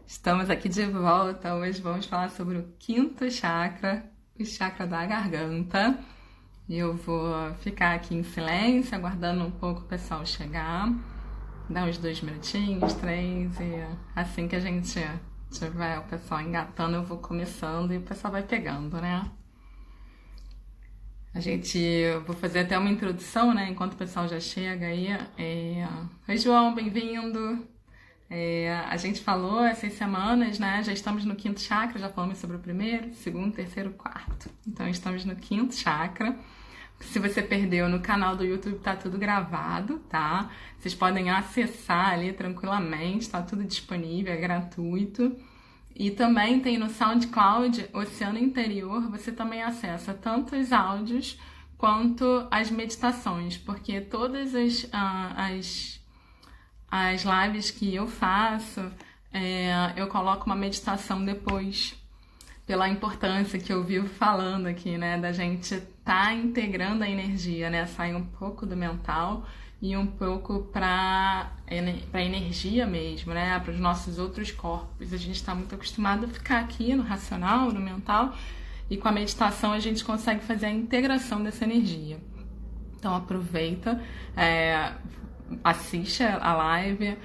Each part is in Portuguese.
Estamos aqui de volta. Hoje vamos falar sobre o quinto chakra, o chakra da garganta. Eu vou ficar aqui em silêncio, aguardando um pouco o pessoal chegar. Dar uns 2 minutinhos, 3, e assim que a gente tiver o pessoal engatando, eu vou começando e o pessoal vai pegando, né? Eu vou fazer até uma introdução, né? Enquanto o pessoal já chega aí. Oi, João, bem-vindo! A gente falou essas semanas, né? Já estamos no quinto chakra, já falamos sobre o primeiro, segundo, terceiro, quarto. Então estamos no quinto chakra. Se você perdeu no canal do YouTube, tá tudo gravado, tá? Vocês podem acessar ali tranquilamente, tá tudo disponível, é gratuito. E também tem no SoundCloud, Oceano Interior, você também acessa tanto os áudios quanto as meditações, porque todas as lives que eu faço, eu coloco uma meditação depois, pela importância que eu vivo falando aqui, né, da gente tá integrando a energia, né, sair um pouco do mental e um pouco para energia mesmo, né, para os nossos outros corpos. A gente está muito acostumado a ficar aqui no racional, no mental, e com a meditação a gente consegue fazer a integração dessa energia. Então aproveita, assiste a live,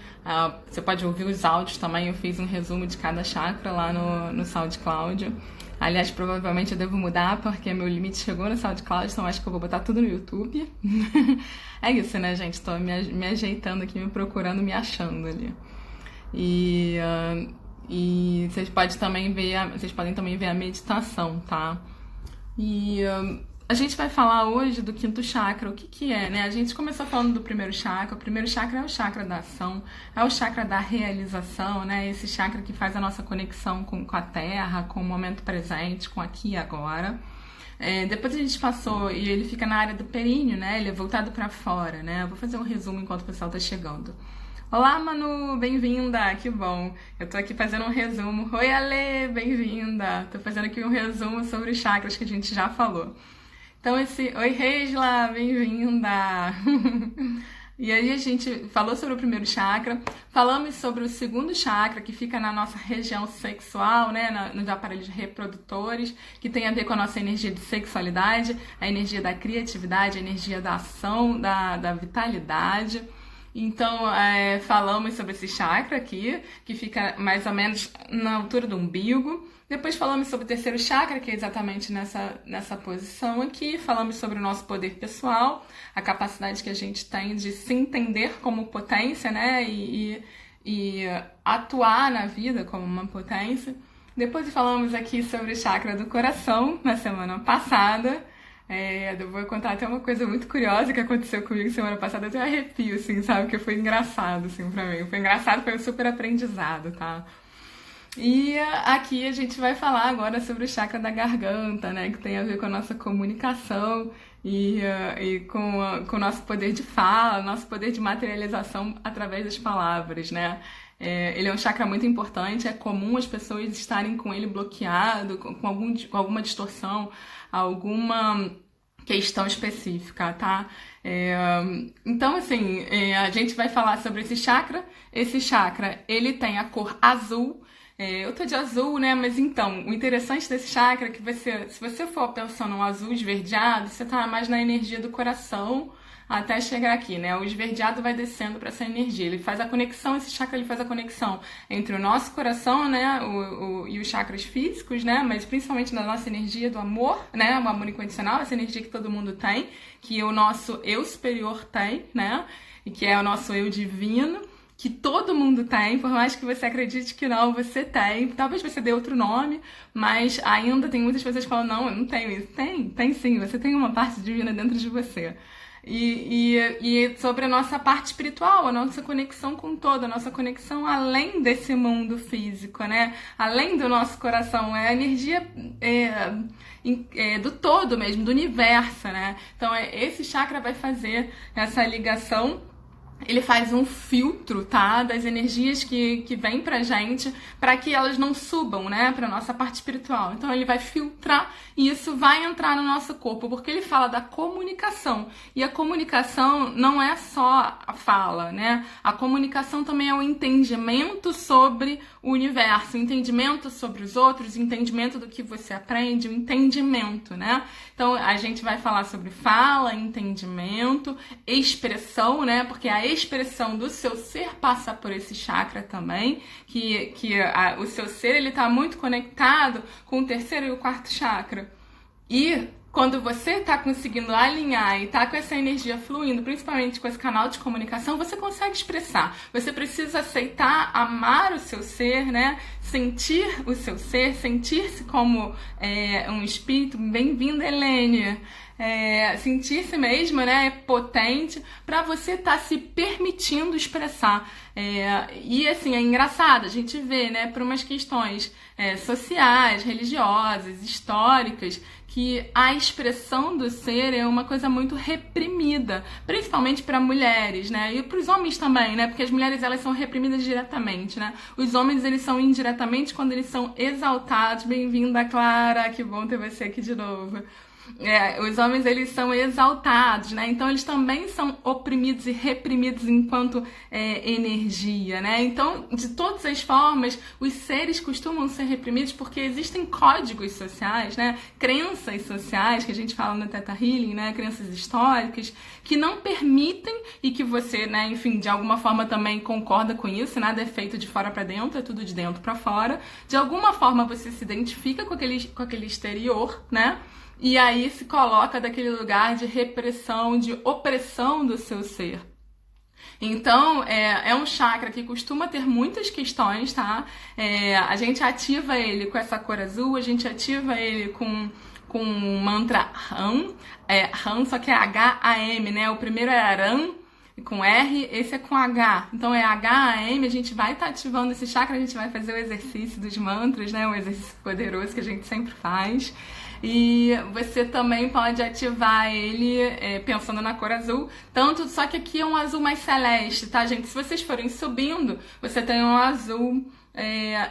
você pode ouvir os áudios também, eu fiz um resumo de cada chakra lá no SoundCloud. Aliás, provavelmente eu devo mudar porque meu limite chegou no SoundCloud, então acho que eu vou botar tudo no YouTube. É isso, né, gente? Tô me ajeitando aqui, me procurando, me achando ali. E vocês podem também ver a meditação, tá? A gente vai falar hoje do quinto chakra. O que é, né? A gente começou falando do primeiro chakra. O primeiro chakra é o chakra da ação, é o chakra da realização, né? Esse chakra que faz a nossa conexão com a Terra, com o momento presente, com aqui e agora. Depois a gente passou, e ele fica na área do períneo, né? Ele é voltado para fora, né? Eu vou fazer um resumo enquanto o pessoal tá chegando. Olá, Manu, bem-vinda, que bom. Eu tô aqui fazendo um resumo. Oi, Ale, bem-vinda. Tô fazendo aqui um resumo sobre os chakras que a gente já falou. Então, oi, Reisla, bem-vinda! E aí a gente falou sobre o primeiro chakra, falamos sobre o segundo chakra, que fica na nossa região sexual, né, nos aparelhos reprodutores, que tem a ver com a nossa energia de sexualidade, a energia da criatividade, a energia da ação, da vitalidade. Então, falamos sobre esse chakra aqui, que fica mais ou menos na altura do umbigo. Depois falamos sobre o terceiro chakra, que é exatamente nessa posição aqui. Falamos sobre o nosso poder pessoal, a capacidade que a gente tem de se entender como potência, né? E atuar na vida como uma potência. Depois falamos aqui sobre o chakra do coração, na semana passada. Eu vou contar até uma coisa muito curiosa que aconteceu comigo semana passada. Eu tenho arrepio, assim, sabe? Que foi engraçado, assim, pra mim. Foi engraçado, foi um super aprendizado, tá? E aqui a gente vai falar agora sobre o chakra da garganta, né? Que tem a ver com a nossa comunicação e com o nosso poder de fala, nosso poder de materialização através das palavras, né? Ele é um chakra muito importante, é comum as pessoas estarem com ele bloqueado, com alguma distorção, alguma questão específica, tá? Então, assim, a gente vai falar sobre esse chakra. Esse chakra, ele tem a cor azul. Eu tô de azul, né? Mas então, o interessante desse chakra é que se você for pensando um azul esverdeado, você tá mais na energia do coração até chegar aqui, né? O esverdeado vai descendo para essa energia. Ele faz a conexão, esse chakra ele faz a conexão entre o nosso coração, né? E os chakras físicos, né? Mas principalmente na nossa energia do amor, né? O amor incondicional, essa energia que todo mundo tem, que o nosso eu superior tem, né? E que é o nosso eu divino, que todo mundo tem, por mais que você acredite que não, você tem. Talvez você dê outro nome, mas ainda tem muitas pessoas que falam, não, eu não tenho isso. Tem sim, você tem uma parte divina dentro de você. E sobre a nossa parte espiritual, a nossa conexão com todo, a nossa conexão além desse mundo físico, né? Além do nosso coração, é a energia do todo mesmo, do universo, né? Então esse chakra vai fazer essa ligação ele faz um filtro, tá, das energias que vêm pra gente, para que elas não subam, né, pra nossa parte espiritual. Então ele vai filtrar e isso vai entrar no nosso corpo, porque ele fala da comunicação. E a comunicação não é só a fala, né? A comunicação também é o entendimento sobre o universo, o entendimento sobre os outros, o entendimento do que você aprende, o entendimento, né? Então a gente vai falar sobre fala, entendimento, expressão, né? Porque a expressão do seu ser passa por esse chakra também, o seu ser ele está muito conectado com o terceiro e o quarto chakra. E quando você está conseguindo alinhar e está com essa energia fluindo, principalmente com esse canal de comunicação, você consegue expressar. Você precisa aceitar, amar o seu ser, né? Sentir o seu ser, sentir-se como um espírito. Bem-vinda, Helene! Sentir-se mesmo, né, potente, para você estar se permitindo expressar. E assim, é engraçado, a gente vê, né, por umas questões sociais, religiosas, históricas, que a expressão do ser é uma coisa muito reprimida, principalmente para mulheres, né, e para os homens também, né, porque as mulheres elas são reprimidas diretamente, né, os homens eles são indiretamente quando eles são exaltados. Bem-vinda, Clara, que bom ter você aqui de novo. Os homens eles são exaltados, né? Então eles também são oprimidos e reprimidos enquanto energia, né? Então, de todas as formas, os seres costumam ser reprimidos porque existem códigos sociais, né? Crenças sociais, que a gente fala no Theta Healing, né? Crenças históricas, que não permitem e que você, né, enfim, de alguma forma também concorda com isso, nada é feito de fora para dentro, é tudo de dentro para fora. De alguma forma você se identifica com aquele exterior, né? E aí se coloca daquele lugar de repressão, de opressão do seu ser. Então, é um chakra que costuma ter muitas questões, tá? A gente ativa ele com essa cor azul, a gente ativa ele com o mantra Ram, Ram, só que é H-A-M, né? O primeiro é Aram, com R, esse é com H. Então é H-A-M, a gente vai estar ativando esse chakra, a gente vai fazer o exercício dos mantras, né? Um exercício poderoso que a gente sempre faz. E você também pode ativar ele pensando na cor azul, só que aqui é um azul mais celeste, tá, gente? Se vocês forem subindo, você tem um azul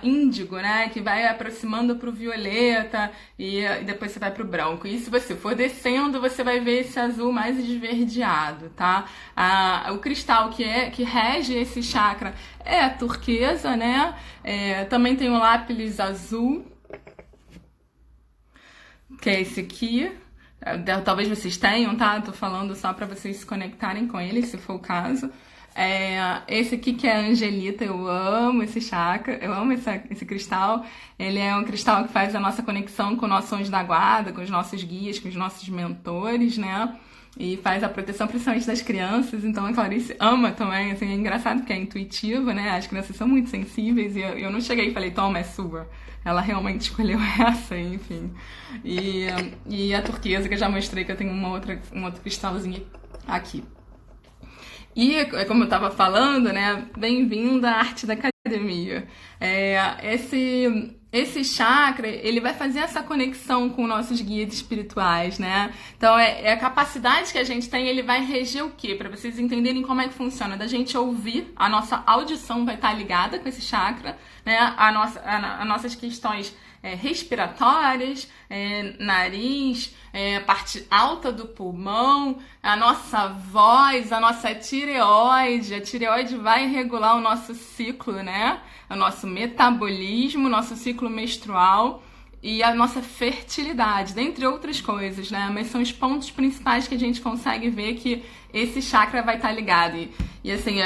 índigo, né? Que vai aproximando pro violeta e depois você vai pro branco. E se você for descendo, você vai ver esse azul mais esverdeado, tá? O cristal que rege esse chakra é a turquesa, né? Também tem o lápis azul, que é esse aqui. Talvez vocês tenham, tá? Tô falando só para vocês se conectarem com ele, se for o caso. Esse aqui que é a Angelita, eu amo esse chakra, eu amo esse cristal. Ele é um cristal que faz a nossa conexão com o nosso anjo da guarda, com os nossos guias, com os nossos mentores, né? E faz a proteção principalmente das crianças. Então a Clarice ama também, assim, é engraçado porque é intuitivo, né? As crianças são muito sensíveis e eu não cheguei e falei, toma, é sua. Ela realmente escolheu essa, enfim. E a turquesa, que eu já mostrei, que eu tenho um outro cristalzinho aqui. E, como eu estava falando, né, bem-vinda à arte da academia. Esse chakra, ele vai fazer essa conexão com nossos guias espirituais, né? Então, a capacidade que a gente tem, ele vai reger o quê? Para vocês entenderem como é que funciona. Da gente ouvir, a nossa audição vai estar ligada com esse chakra, né? As nossas questões respiratórias, nariz, parte alta do pulmão, a nossa voz, a nossa tireoide. A tireoide vai regular o nosso ciclo, né? O nosso metabolismo, o nosso ciclo menstrual e a nossa fertilidade, dentre outras coisas, né? Mas são os pontos principais que a gente consegue ver que esse chakra vai estar ligado. E assim,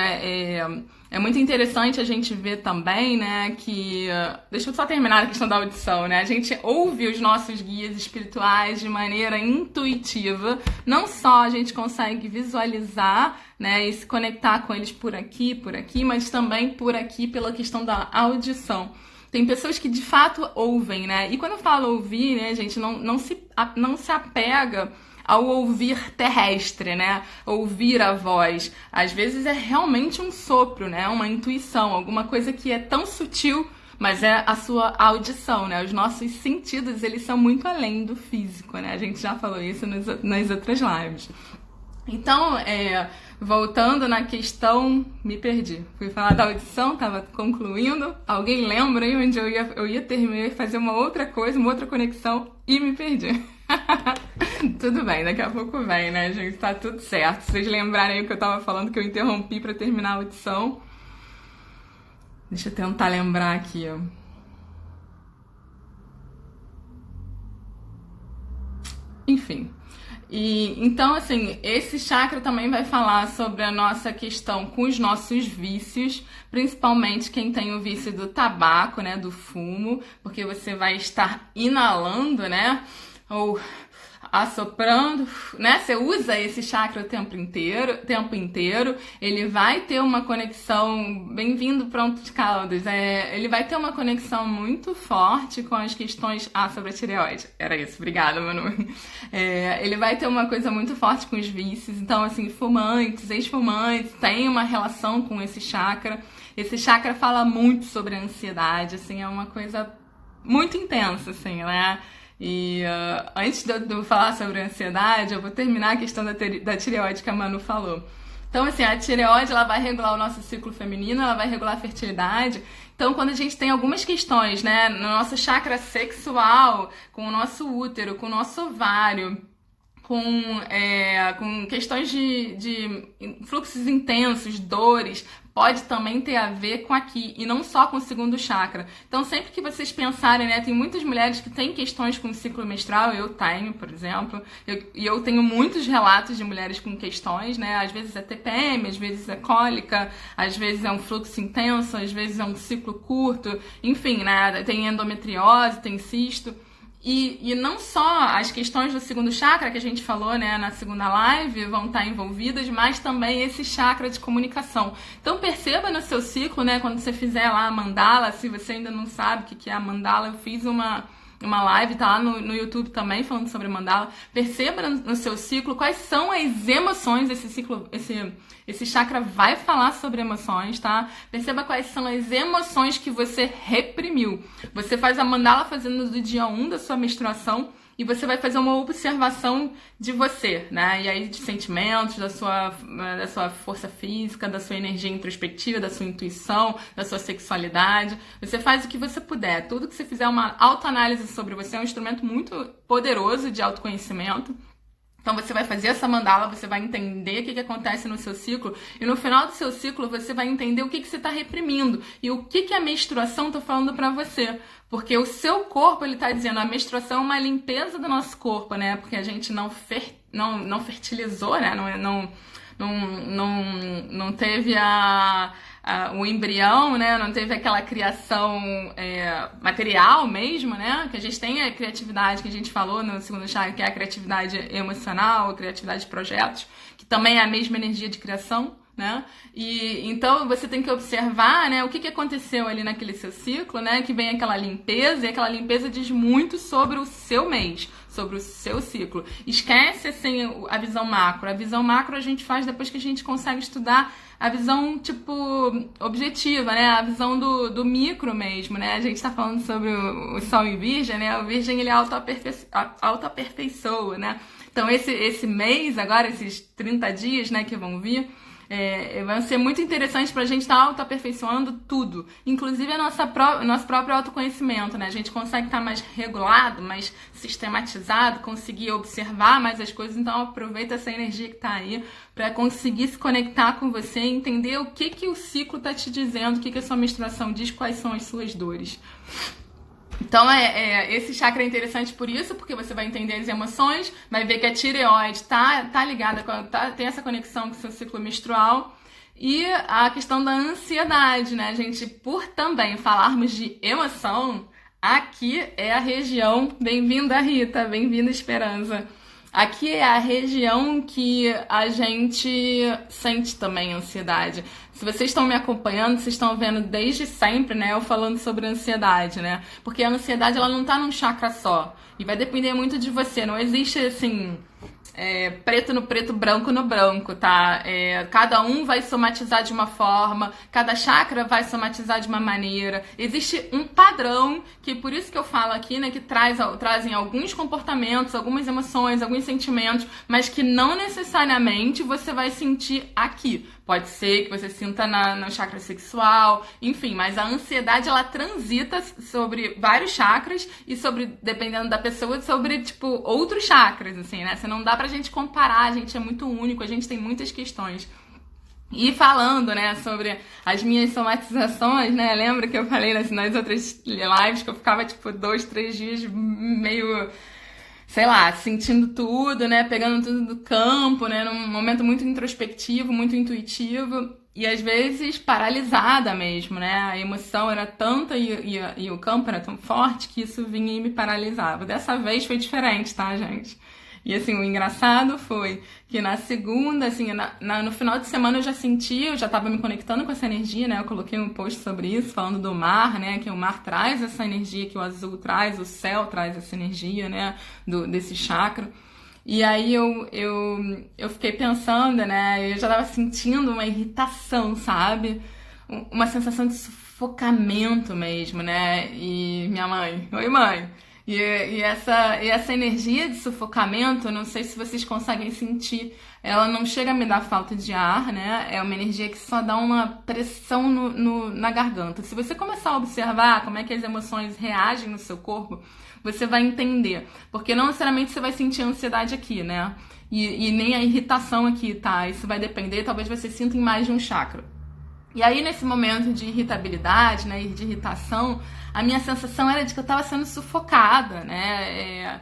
é muito interessante a gente ver também, né, que... Deixa eu só terminar a questão da audição, né? A gente ouve os nossos guias espirituais de maneira intuitiva. Não só a gente consegue visualizar, né, e se conectar com eles por aqui, mas também por aqui pela questão da audição. Tem pessoas que de fato ouvem, né? E quando eu falo ouvir, né, gente, não se apega ao ouvir terrestre, né? Ouvir a voz. Às vezes é realmente um sopro, né? Uma intuição, alguma coisa que é tão sutil, mas é a sua audição, né? Os nossos sentidos, eles são muito além do físico, né? A gente já falou isso nas outras lives. Então, voltando na questão, me perdi. Fui falar da audição, estava concluindo. Alguém lembra aí onde eu ia terminar, fazer uma outra coisa, uma outra conexão e me perdi. Tudo bem, daqui a pouco vem, né, gente? Tá tudo certo. Se vocês lembrarem aí o que eu tava falando, que eu interrompi pra terminar a audição. Deixa eu tentar lembrar aqui, ó. Enfim. Então, assim, esse chakra também vai falar sobre a nossa questão com os nossos vícios, principalmente quem tem o vício do tabaco, né, do fumo, porque você vai estar inalando, né, ou assoprando, né? Você usa esse chakra o tempo inteiro. Ele vai ter uma conexão, bem-vindo Pronto de Caldas, ele vai ter uma conexão muito forte com as questões sobre a tireoide. Era isso, obrigada, Manu. Ele vai ter uma coisa muito forte com os vícios, então, assim, fumantes, ex-fumantes, tem uma relação com esse chakra. Esse chakra fala muito sobre a ansiedade, assim, é uma coisa muito intensa, assim, né? E antes de eu falar sobre a ansiedade, eu vou terminar a questão da tireoide que a Manu falou. Então, assim, a tireoide, ela vai regular o nosso ciclo feminino, ela vai regular a fertilidade. Então, quando a gente tem algumas questões, né, no nosso chakra sexual, com o nosso útero, com o nosso ovário, com questões de fluxos intensos, dores, pode também ter a ver com aqui, e não só com o segundo chakra. Então, sempre que vocês pensarem, né, tem muitas mulheres que têm questões com o ciclo menstrual, eu tenho, por exemplo, e eu tenho muitos relatos de mulheres com questões, né, às vezes é TPM, às vezes é cólica, às vezes é um fluxo intenso, às vezes é um ciclo curto, enfim, né, tem endometriose, tem cisto. E não só as questões do segundo chakra que a gente falou, né, na segunda live vão estar envolvidas, mas também esse chakra de comunicação. Então perceba no seu ciclo, né, quando você fizer lá a mandala, se você ainda não sabe o que é a mandala, eu fiz uma live, tá lá no YouTube também falando sobre mandala. Perceba no seu ciclo quais são as emoções, esse chakra vai falar sobre emoções, tá? Perceba quais são as emoções que você reprimiu. Você faz a mandala fazendo do dia 1 da sua menstruação e você vai fazer uma observação de você, né? E aí de sentimentos, da sua força física, da sua energia introspectiva, da sua intuição, da sua sexualidade. Você faz o que você puder. Tudo que você fizer uma autoanálise sobre você é um instrumento muito poderoso de autoconhecimento. Então você vai fazer essa mandala, você vai entender o que acontece no seu ciclo e no final do seu ciclo você vai entender o que você está reprimindo e o que a menstruação está falando para você. Porque o seu corpo, ele está dizendo, a menstruação é uma limpeza do nosso corpo, né? Porque a gente não fertilizou, né? Não teve o embrião, né? Não teve aquela criação material mesmo, né? Que a gente tem a criatividade que a gente falou no segundo chakra, que é a criatividade emocional, a criatividade de projetos, que também é a mesma energia de criação, né? E então você tem que observar, né, o que aconteceu ali naquele seu ciclo, né? Que vem aquela limpeza, e aquela limpeza diz muito sobre o seu mês, sobre o seu ciclo. Esquece, assim, a visão macro. A visão macro a gente faz depois que a gente consegue estudar a visão, tipo, objetiva, né? A visão do micro mesmo, né? A gente tá falando sobre o Sol em Virgem, né? O Virgem, ele auto-aperfeiçoa, né? Então, esse mês, agora, esses 30 dias, né, que vão vir, vai ser muito interessante pra gente estar auto-aperfeiçoando tudo, inclusive nosso próprio autoconhecimento, né? A gente consegue estar mais regulado, mais sistematizado, conseguir observar mais as coisas, então aproveita essa energia que tá aí pra conseguir se conectar com você e entender o que o ciclo tá te dizendo, o que a sua menstruação diz, quais são as suas dores. Então, esse chakra é interessante por isso, porque você vai entender as emoções, vai ver que a tireoide tá ligada, tem essa conexão com o seu ciclo menstrual. E a questão da ansiedade, né, gente? Por também falarmos de emoção, aqui é a região... Bem-vinda, Rita, bem-vinda, Esperança. Aqui é a região que a gente sente também ansiedade. Se vocês estão me acompanhando, vocês estão vendo desde sempre, né, eu falando sobre ansiedade, né? Porque a ansiedade, ela não tá num chakra só. E vai depender muito de você. Não existe, assim, preto no preto, branco no branco, tá? Cada um vai somatizar de uma forma, cada chakra vai somatizar de uma maneira. Existe um padrão, que por isso que eu falo aqui, né, que trazem alguns comportamentos, algumas emoções, alguns sentimentos, mas que não necessariamente você vai sentir aqui. Pode ser que você sinta no chakra sexual, enfim, mas a ansiedade, ela transita sobre vários chakras e sobre, dependendo da pessoa, sobre, tipo, outros chakras, assim, né? Você não dá pra gente comparar, a gente é muito único, a gente tem muitas questões. E falando, né, sobre as minhas somatizações, né, lembra que eu falei nas outras lives que eu ficava, tipo, 2, 3 dias meio, sei lá, sentindo tudo, né, pegando tudo do campo, né, num momento muito introspectivo, muito intuitivo e às vezes paralisada mesmo, né, a emoção era tanta e o campo era tão forte que isso vinha e me paralisava. Dessa vez foi diferente, tá, gente? E assim, o engraçado foi que na segunda, assim, no final de semana eu já tava me conectando com essa energia, né? Eu coloquei um post sobre isso, falando do mar, né? Que o mar traz essa energia, que o azul traz, o céu traz essa energia, né? Desse chakra. E aí eu fiquei pensando, né? Eu já tava sentindo uma irritação, sabe? Uma sensação de sufocamento mesmo, né? E minha mãe, oi mãe! E essa energia de sufocamento, não sei se vocês conseguem sentir, ela não chega a me dar falta de ar, né? É uma energia que só dá uma pressão na garganta. Se você começar a observar como é que as emoções reagem no seu corpo, você vai entender. Porque não necessariamente você vai sentir ansiedade aqui, né? E nem a irritação aqui, tá? Isso vai depender, talvez você sinta em mais de um chakra. E aí, nesse momento de irritabilidade, né, e de irritação, a minha sensação era de que eu estava sendo sufocada, né,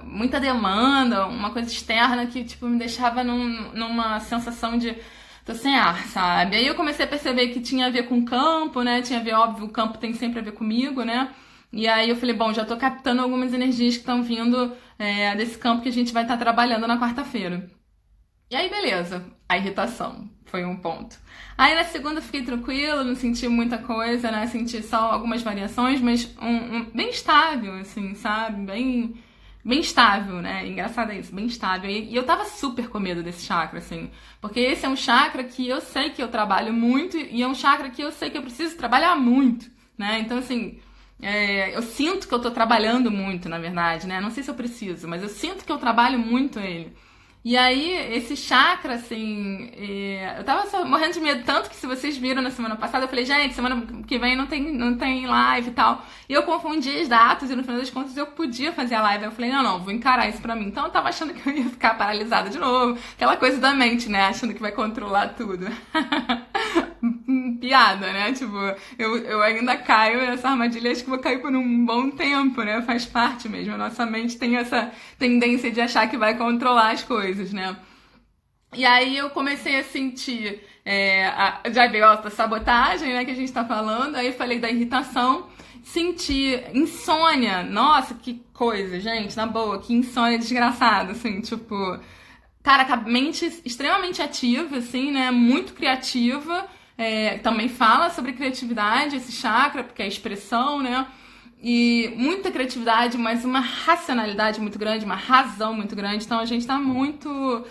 muita demanda, uma coisa externa que, tipo, me deixava numa sensação de tô sem ar, sabe? Aí eu comecei a perceber que tinha a ver com o campo, né, tinha a ver, óbvio, o campo tem sempre a ver comigo, né, e aí eu falei, bom, já tô captando algumas energias que estão vindo desse campo que a gente vai estar trabalhando na quarta-feira. E aí, beleza, a irritação foi um ponto. Aí na segunda eu fiquei tranquila, não senti muita coisa, né? Senti só algumas variações, mas bem estável, assim, sabe? Bem estável, né? Engraçado é isso, bem estável. E eu tava super com medo desse chakra, assim, porque esse é um chakra que eu sei que eu trabalho muito e é um chakra que eu sei que eu preciso trabalhar muito, né? Então, assim, eu sinto que eu tô trabalhando muito, na verdade, né? Não sei se eu preciso, mas eu sinto que eu trabalho muito ele. E aí, esse chakra, assim, eu tava morrendo de medo, tanto que se vocês viram na semana passada, eu falei, gente, semana que vem não tem live e tal. E eu confundi as datas e no final das contas eu podia fazer a live. Eu falei, não, vou encarar isso pra mim. Então eu tava achando que eu ia ficar paralisada de novo. Aquela coisa da mente, né? Achando que vai controlar tudo. Piada, né? Tipo, eu ainda caio nessa armadilha, acho que vou cair por um bom tempo, né? Faz parte mesmo. A nossa mente tem essa tendência de achar que vai controlar as coisas, né? E aí eu comecei a sentir, já veio a autossabotagem, né, que a gente tá falando, aí eu falei da irritação, senti insônia, nossa, que coisa, gente, na boa, que insônia desgraçada, assim, tipo, cara, com a mente extremamente ativa, assim, né, muito criativa, também fala sobre criatividade, esse chakra, porque é expressão, né, e muita criatividade, mas uma racionalidade muito grande, uma razão muito grande, então a gente tá muito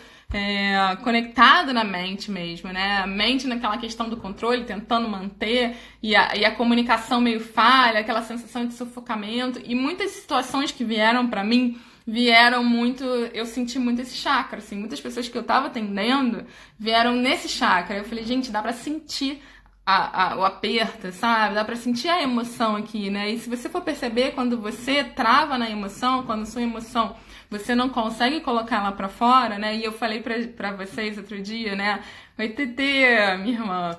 conectado na mente mesmo, né? A mente naquela questão do controle, tentando manter, e a comunicação meio falha, aquela sensação de sufocamento, e muitas situações que vieram pra mim, vieram muito, eu senti muito esse chakra, assim, muitas pessoas que eu tava atendendo vieram nesse chakra, eu falei, gente, dá pra sentir o aperto, sabe? Dá pra sentir a emoção aqui, né? E se você for perceber, quando você trava na emoção, quando a sua emoção você não consegue colocar ela pra fora, né? E eu falei pra vocês outro dia, né? Oi, Tetê, minha irmã.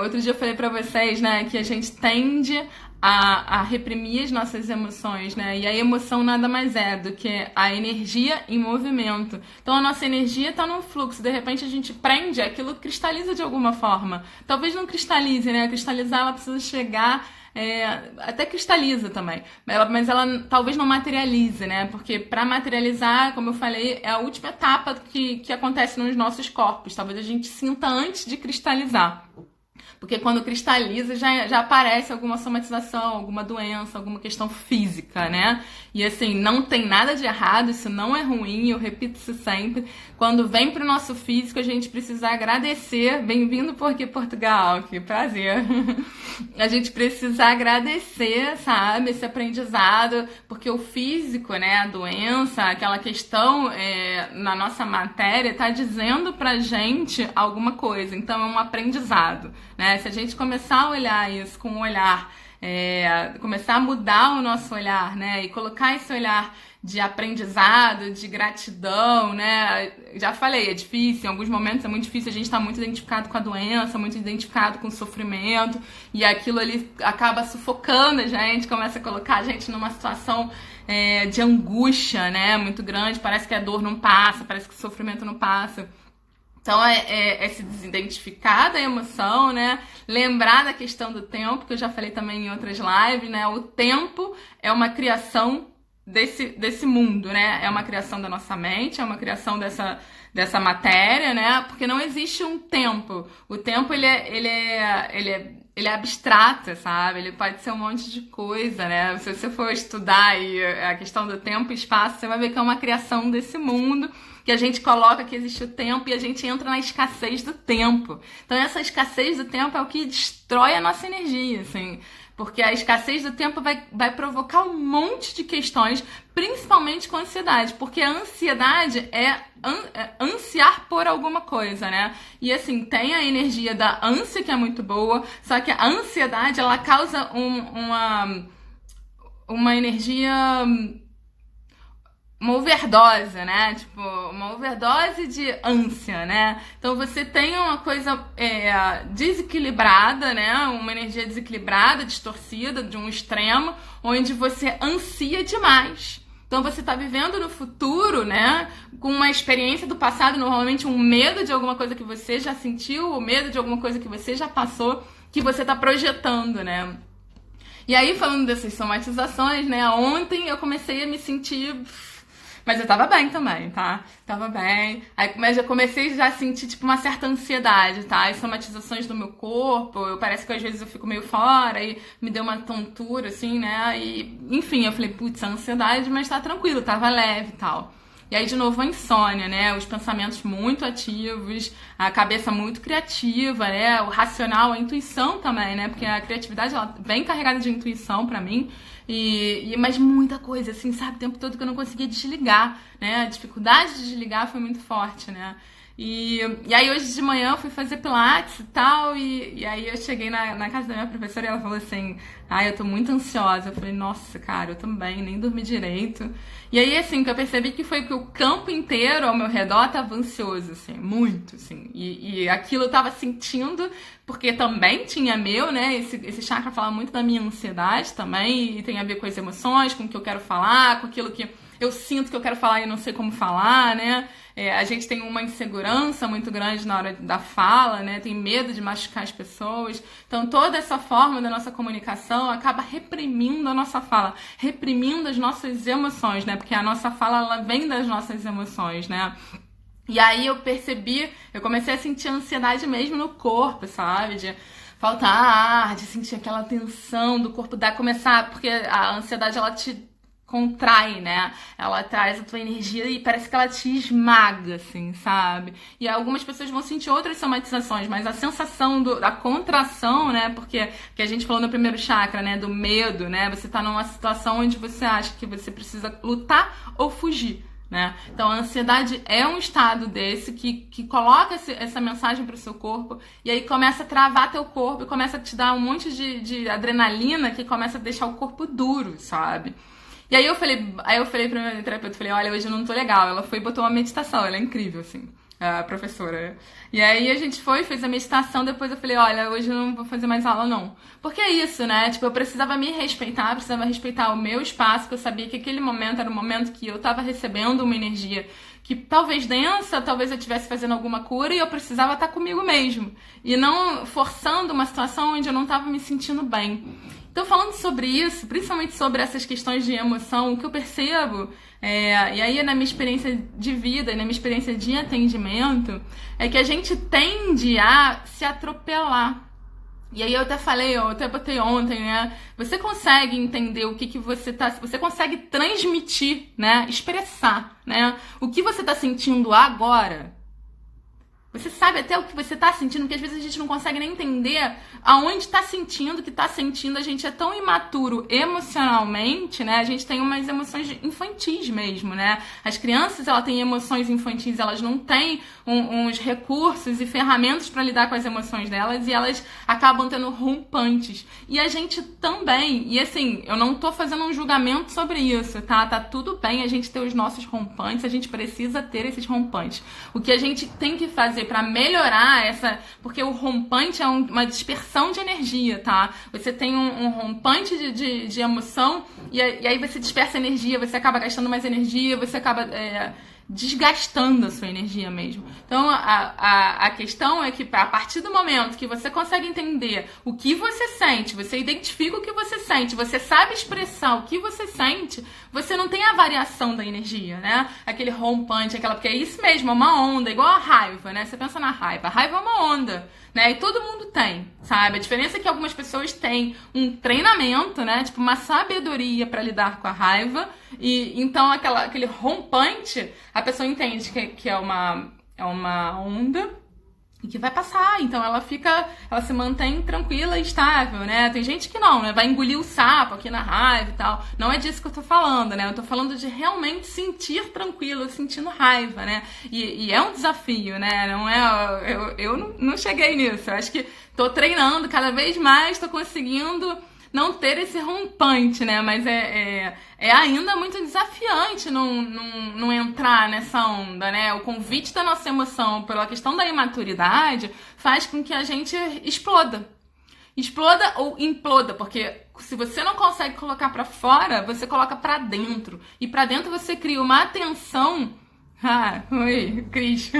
Outro dia eu falei pra vocês, né? Que a gente tende a reprimir as nossas emoções, né? E a emoção nada mais é do que a energia em movimento. Então a nossa energia tá num fluxo, de repente a gente prende, aquilo cristaliza de alguma forma. Talvez não cristalize, né? Cristalizar, ela precisa chegar... até cristaliza também, mas ela talvez não materialize, né? Porque para materializar, como eu falei, é a última etapa que acontece nos nossos corpos. Talvez a gente sinta antes de cristalizar. Porque quando cristaliza já aparece alguma somatização, alguma doença, alguma questão física, né? E assim, não tem nada de errado, isso não é ruim, eu repito isso sempre. Quando vem pro nosso físico, a gente precisa agradecer. Bem-vindo por aqui, Portugal, que prazer. A gente precisa agradecer, sabe, esse aprendizado, porque o físico, né, a doença, aquela questão na nossa matéria, tá dizendo pra gente alguma coisa. Então é um aprendizado, né? Se a gente começar a olhar isso com um olhar, começar a mudar o nosso olhar, né, e colocar esse olhar de aprendizado, de gratidão, né? Já falei, é difícil, em alguns momentos é muito difícil, a gente tá muito identificado com a doença, muito identificado com o sofrimento, e aquilo ali acaba sufocando a gente, começa a colocar a gente numa situação de angústia, né? Muito grande, parece que a dor não passa, parece que o sofrimento não passa. Então, é se desidentificar da emoção, né? Lembrar da questão do tempo, que eu já falei também em outras lives, né? O tempo é uma criação desse mundo, né? É uma criação da nossa mente, é uma criação dessa matéria, né? Porque não existe um tempo. O tempo, ele é abstrato, sabe? Ele pode ser um monte de coisa, né? Se você for estudar aí a questão do tempo e espaço, você vai ver que é uma criação desse mundo, que a gente coloca que existe o tempo e a gente entra na escassez do tempo. Então essa escassez do tempo é o que destrói a nossa energia, assim. Porque a escassez do tempo vai provocar um monte de questões, principalmente com a ansiedade. Porque a ansiedade é ansiar por alguma coisa, né? E assim, tem a energia da ânsia, que é muito boa, só que a ansiedade, ela causa uma energia, uma overdose, né? Tipo, uma overdose de ânsia, né? Então você tem uma coisa desequilibrada, né? Uma energia desequilibrada, distorcida, de um extremo, onde você ansia demais. Então você tá vivendo no futuro, né? Com uma experiência do passado, normalmente um medo de alguma coisa que você já sentiu, ou medo de alguma coisa que você já passou, que você tá projetando, né? E aí, falando dessas somatizações, né? Ontem eu comecei a me sentir... Mas eu tava bem também, tá? Tava bem. Aí, mas eu comecei já a sentir, tipo, uma certa ansiedade, tá? As somatizações do meu corpo, parece que às vezes eu fico meio fora e me deu uma tontura, assim, né? E, enfim, eu falei, putz, ansiedade, mas tá tranquilo, tava leve e tal. E aí, de novo, a insônia, né? Os pensamentos muito ativos, a cabeça muito criativa, né? O racional, a intuição também, né? Porque a criatividade, ela vem carregada de intuição pra mim. Mas muita coisa, assim, sabe? O tempo todo que eu não conseguia desligar, né? A dificuldade de desligar foi muito forte, né? E aí hoje de manhã eu fui fazer pilates e tal, e aí eu cheguei na casa da minha professora e ela falou assim, eu tô muito ansiosa. Eu falei, nossa, cara, eu também, nem dormi direito. E aí, assim, que eu percebi que foi que o campo inteiro ao meu redor tava ansioso, assim, muito, assim. E aquilo eu tava sentindo, porque também tinha meu, né? Esse chakra fala muito da minha ansiedade também, e tem a ver com as emoções, com o que eu quero falar, com aquilo que eu sinto que eu quero falar e não sei como falar, né? A gente tem uma insegurança muito grande na hora da fala, né? Tem medo de machucar as pessoas. Então, toda essa forma da nossa comunicação acaba reprimindo a nossa fala, reprimindo as nossas emoções, né? Porque a nossa fala, ela vem das nossas emoções, né? E aí eu percebi, eu comecei a sentir ansiedade mesmo no corpo, sabe? De faltar ar, de sentir aquela tensão do corpo, começar, porque a ansiedade, ela te contrai, né? Ela traz a tua energia e parece que ela te esmaga, assim, sabe? E algumas pessoas vão sentir outras somatizações, mas a sensação da contração, né? Porque que a gente falou no primeiro chakra, né? Do medo, né? Você tá numa situação onde você acha que você precisa lutar ou fugir, né? Então a ansiedade é um estado desse que coloca essa mensagem pro seu corpo e aí começa a travar teu corpo e começa a te dar um monte de adrenalina que começa a deixar o corpo duro, sabe? E aí eu falei pra minha terapeuta, olha, hoje eu não tô legal. Ela foi e botou uma meditação, ela é incrível, assim, a professora. E aí a gente fez a meditação, depois eu falei, olha, hoje eu não vou fazer mais aula, não. Porque é isso, né? Tipo, eu precisava me respeitar, precisava respeitar o meu espaço, que eu sabia que aquele momento era um momento que eu tava recebendo uma energia que talvez densa, talvez eu estivesse fazendo alguma cura e eu precisava estar comigo mesmo. E não forçando uma situação onde eu não tava me sentindo bem. Então, falando sobre isso, principalmente sobre essas questões de emoção, o que eu percebo, e aí na minha experiência de vida e na minha experiência de atendimento, é que a gente tende a se atropelar, E aí eu até falei, eu até botei ontem, né? Você consegue entender o que você tá... Você consegue transmitir, né? Expressar, né? O que você tá sentindo agora. Você sabe até o que você tá sentindo, porque às vezes a gente não consegue nem entender aonde tá sentindo, o que tá sentindo. A gente é tão imaturo emocionalmente, né? A gente tem umas emoções infantis mesmo, né? As crianças, elas têm emoções infantis, elas não têm uns recursos e ferramentas para lidar com as emoções delas e elas acabam tendo rompantes. E a gente também. E assim, eu não tô fazendo um julgamento sobre isso, tá? Tá tudo bem a gente ter os nossos rompantes, a gente precisa ter esses rompantes. O que a gente tem que fazer para melhorar essa... Porque o rompante é uma dispersão de energia, tá? Você tem um rompante de emoção e aí você dispersa energia, você acaba gastando mais energia, você acaba desgastando a sua energia mesmo. Então, a questão é que a partir do momento que você consegue entender o que você sente, você identifica o que você sente, você sabe expressar o que você sente, você não tem a variação da energia, né? Aquele rompante, porque é isso mesmo, é uma onda, igual a raiva, né? Você pensa na raiva. A raiva é uma onda, né? E todo mundo tem, sabe? A diferença é que algumas pessoas têm um treinamento, né? Tipo, uma sabedoria para lidar com a raiva. E então aquele rompante, a pessoa entende que é uma onda e que vai passar. Então ela se mantém tranquila e estável, né? Tem gente que não, né? Vai engolir o sapo aqui na raiva e tal. Não é disso que eu tô falando, né? Eu tô falando de realmente sentir tranquilo, sentindo raiva, né? E é um desafio, né? Não é... Eu não cheguei nisso. Eu acho que tô treinando cada vez mais, tô conseguindo não ter esse rompante, né? Mas é ainda muito desafiante não entrar nessa onda, né? O convite da nossa emoção pela questão da imaturidade faz com que a gente exploda. Exploda ou imploda, porque se você não consegue colocar pra fora, você coloca pra dentro. E pra dentro você cria uma tensão. Oi, Cris.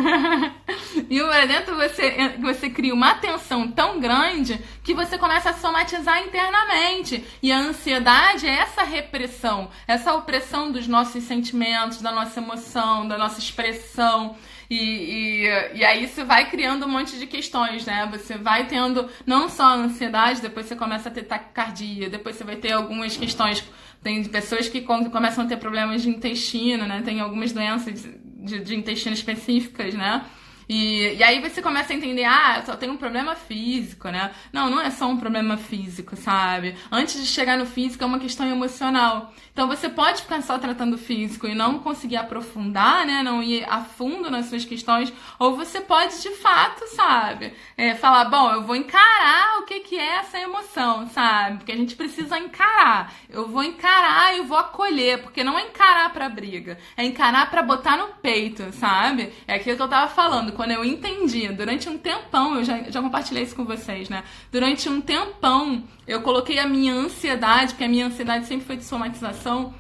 E lá dentro você cria uma tensão tão grande que você começa a somatizar internamente. E a ansiedade é essa repressão, essa opressão dos nossos sentimentos, da nossa emoção, da nossa expressão. E aí isso vai criando um monte de questões, né? Você vai tendo não só a ansiedade, depois você começa a ter taquicardia, depois você vai ter algumas questões. Tem pessoas que começam a ter problemas de intestino, né? Tem algumas doenças de intestino específicas, né? E aí você começa a entender, eu só tenho um problema físico, né? Não é só um problema físico, sabe? Antes de chegar no físico é uma questão emocional. Então você pode ficar só tratando o físico e não conseguir aprofundar, né? Não ir a fundo nas suas questões. Ou você pode, de fato, sabe? Falar, bom, eu vou encarar o que é essa emoção, sabe? Porque a gente precisa encarar. Eu vou encarar e eu vou acolher. Porque não é encarar pra briga. É encarar pra botar no peito, sabe? É aquilo que eu tava falando. Quando eu entendi, durante um tempão, eu já compartilhei isso com vocês, né? Durante um tempão, eu coloquei a minha ansiedade, porque a minha ansiedade sempre foi de somatização,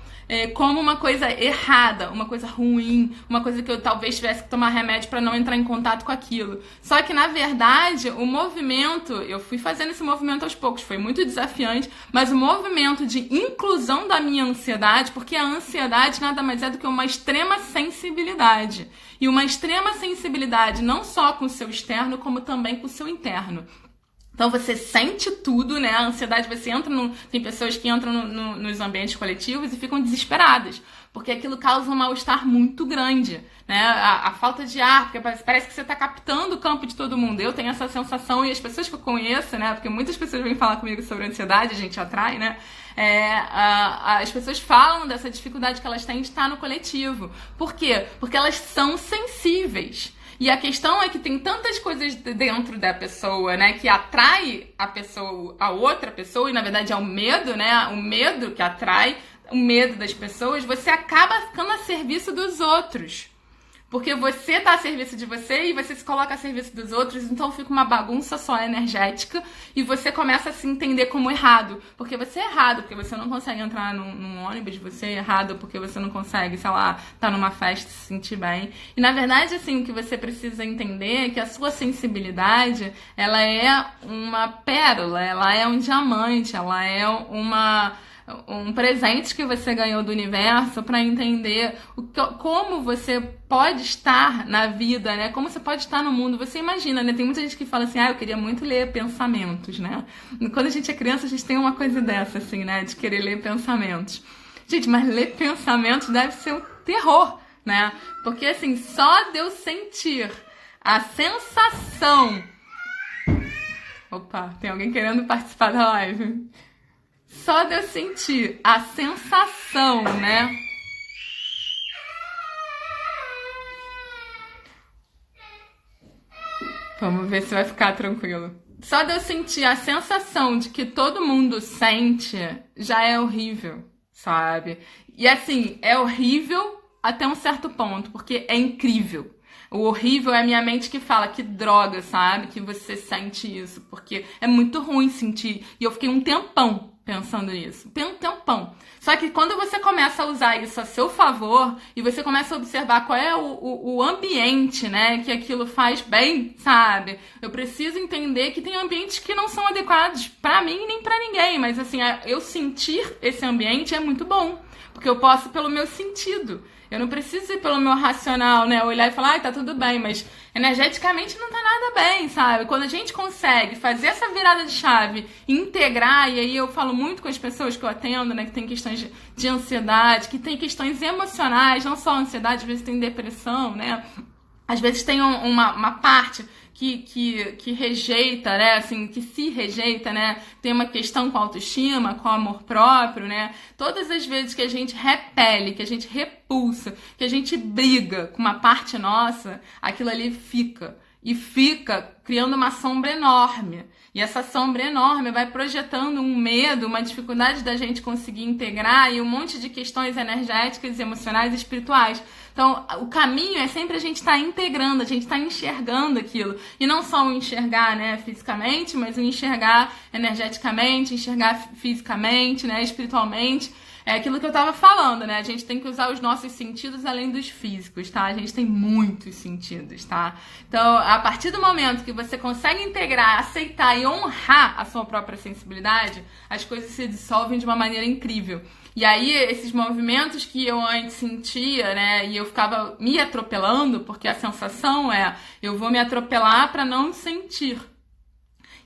como uma coisa errada, uma coisa ruim, uma coisa que eu talvez tivesse que tomar remédio para não entrar em contato com aquilo. Só que, na verdade, o movimento, eu fui fazendo esse movimento aos poucos, foi muito desafiante, mas o movimento de inclusão da minha ansiedade, porque a ansiedade nada mais é do que uma extrema sensibilidade. E uma extrema sensibilidade não só com o seu externo, como também com o seu interno. Então você sente tudo, né? A ansiedade, você entra tem pessoas que entram nos ambientes coletivos e ficam desesperadas, porque aquilo causa um mal-estar muito grande, né? A falta de ar, porque parece que você está captando o campo de todo mundo. Eu tenho essa sensação e as pessoas que eu conheço, né? Porque muitas pessoas vêm falar comigo sobre ansiedade, a gente atrai, né? As pessoas falam dessa dificuldade que elas têm de estar no coletivo. Por quê? Porque elas são sensíveis. E a questão é que tem tantas coisas dentro da pessoa, né, que atrai a outra pessoa, e na verdade é o medo, né, o medo que atrai, o medo das pessoas, você acaba ficando a serviço dos outros. Porque você tá a serviço de você e você se coloca a serviço dos outros, então fica uma bagunça só energética e você começa a se entender como errado. Porque você é errado, porque você não consegue entrar num ônibus, você é errado porque você não consegue, sei lá, tá numa festa e se sentir bem. E na verdade, assim, o que você precisa entender é que a sua sensibilidade, ela é uma pérola, ela é um diamante, ela é um presente que você ganhou do universo para entender como você pode estar na vida, né? Como você pode estar no mundo. Você imagina, né? Tem muita gente que fala assim, eu queria muito ler pensamentos, né? Quando a gente é criança, a gente tem uma coisa dessa, assim, né? De querer ler pensamentos. Gente, mas ler pensamentos deve ser um terror, né? Porque, assim, só de eu sentir a sensação... Opa, tem alguém querendo participar da live? Só de eu sentir a sensação, né? Vamos ver se vai ficar tranquilo. Só de eu sentir a sensação de que todo mundo sente, já é horrível, sabe? E assim, é horrível até um certo ponto, porque é incrível. O horrível é a minha mente que fala, que droga, sabe? Que você sente isso, porque é muito ruim sentir. E eu fiquei um tempão pensando nisso, um tempão. Só que quando você começa a usar isso a seu favor e você começa a observar qual é o ambiente, né, que aquilo faz bem, sabe? Eu preciso entender que tem ambientes que não são adequados pra mim nem pra ninguém, mas assim, eu sentir esse ambiente é muito bom, porque eu posso pelo meu sentido. Eu não preciso ir pelo meu racional, né? Olhar e falar, tá tudo bem, mas energeticamente não tá nada bem, sabe? Quando a gente consegue fazer essa virada de chave, integrar, e aí eu falo muito com as pessoas que eu atendo, né? Que tem questões de ansiedade, que tem questões emocionais, não só ansiedade, às vezes tem depressão, né? Às vezes tem uma parte que rejeita, né, assim, que se rejeita, né, tem uma questão com a autoestima, com o amor próprio, né, todas as vezes que a gente repele, que a gente repulsa, que a gente briga com uma parte nossa, aquilo ali fica, e fica criando uma sombra enorme, e essa sombra enorme vai projetando um medo, uma dificuldade da gente conseguir integrar e um monte de questões energéticas, emocionais e espirituais. Então, o caminho é sempre a gente estar integrando, a gente estar enxergando aquilo. E não só o enxergar, né, fisicamente, mas o enxergar energeticamente, enxergar fisicamente, né, espiritualmente. É aquilo que eu tava falando, né? A gente tem que usar os nossos sentidos além dos físicos, tá? A gente tem muitos sentidos, tá? Então, a partir do momento que você consegue integrar, aceitar e honrar a sua própria sensibilidade, as coisas se dissolvem de uma maneira incrível. E aí, esses movimentos que eu antes sentia, né? E eu ficava me atropelando, porque a sensação é, eu vou me atropelar pra não sentir.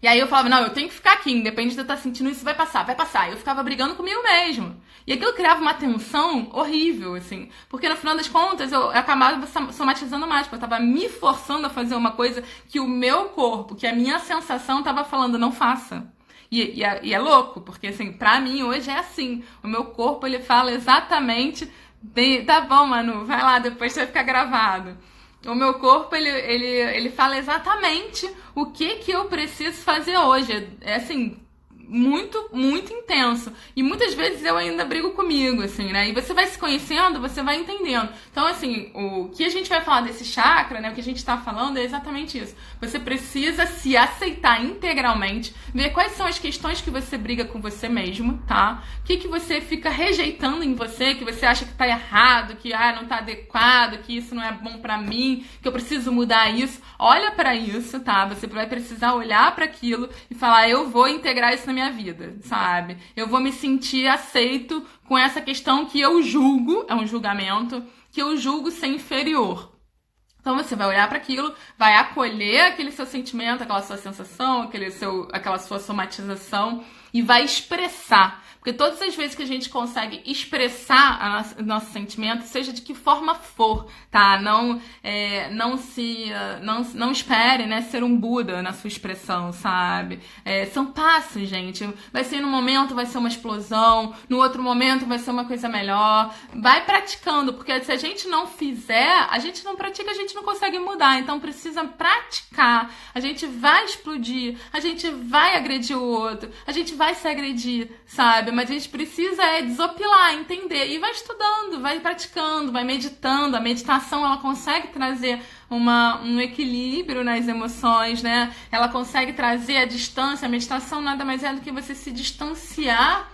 E aí eu falava, não, eu tenho que ficar aqui, independente de eu estar sentindo isso, vai passar, vai passar. E eu ficava brigando comigo mesmo. E aquilo criava uma tensão horrível, assim. Porque no final das contas, eu acabava somatizando mais, porque eu tava me forçando a fazer uma coisa que o meu corpo, que a minha sensação tava falando, não faça. E é louco, porque assim, pra mim hoje é assim. O meu corpo, ele fala exatamente, tá bom, Manu, vai lá, depois vai ficar gravado. O meu corpo, ele fala exatamente o que eu preciso fazer hoje. É assim, muito, muito intenso. E muitas vezes eu ainda brigo comigo, assim, né? E você vai se conhecendo, você vai entendendo. Então, assim, o que a gente vai falar desse chakra, né? O que a gente tá falando é exatamente isso. Você precisa se aceitar integralmente, ver quais são as questões que você briga com você mesmo, tá? O que você fica rejeitando em você, que você acha que tá errado, que não tá adequado, que isso não é bom pra mim, que eu preciso mudar isso. Olha pra isso, tá? Você vai precisar olhar pra aquilo e falar, eu vou integrar isso na minha vida, sabe? Eu vou me sentir aceito com essa questão que eu julgo, é um julgamento, que eu julgo ser inferior. Então você vai olhar para aquilo, vai acolher aquele seu sentimento, aquela sua sensação, aquela sua somatização e vai expressar. Porque todas as vezes que a gente consegue expressar o nosso sentimento, seja de que forma for, tá? Não espere, né, ser um Buda na sua expressão, sabe? São passos, gente. Vai ser num momento, vai ser uma explosão, no outro momento vai ser uma coisa melhor. Vai praticando, porque se a gente não fizer, a gente não pratica, a gente não consegue mudar. Então precisa praticar. A gente vai explodir, a gente vai agredir o outro, a gente vai se agredir, sabe? Mas a gente precisa desopilar, entender. E vai estudando, vai praticando, vai meditando. A meditação, ela consegue trazer um equilíbrio nas emoções, né? Ela consegue trazer a distância. A meditação nada mais é do que você se distanciar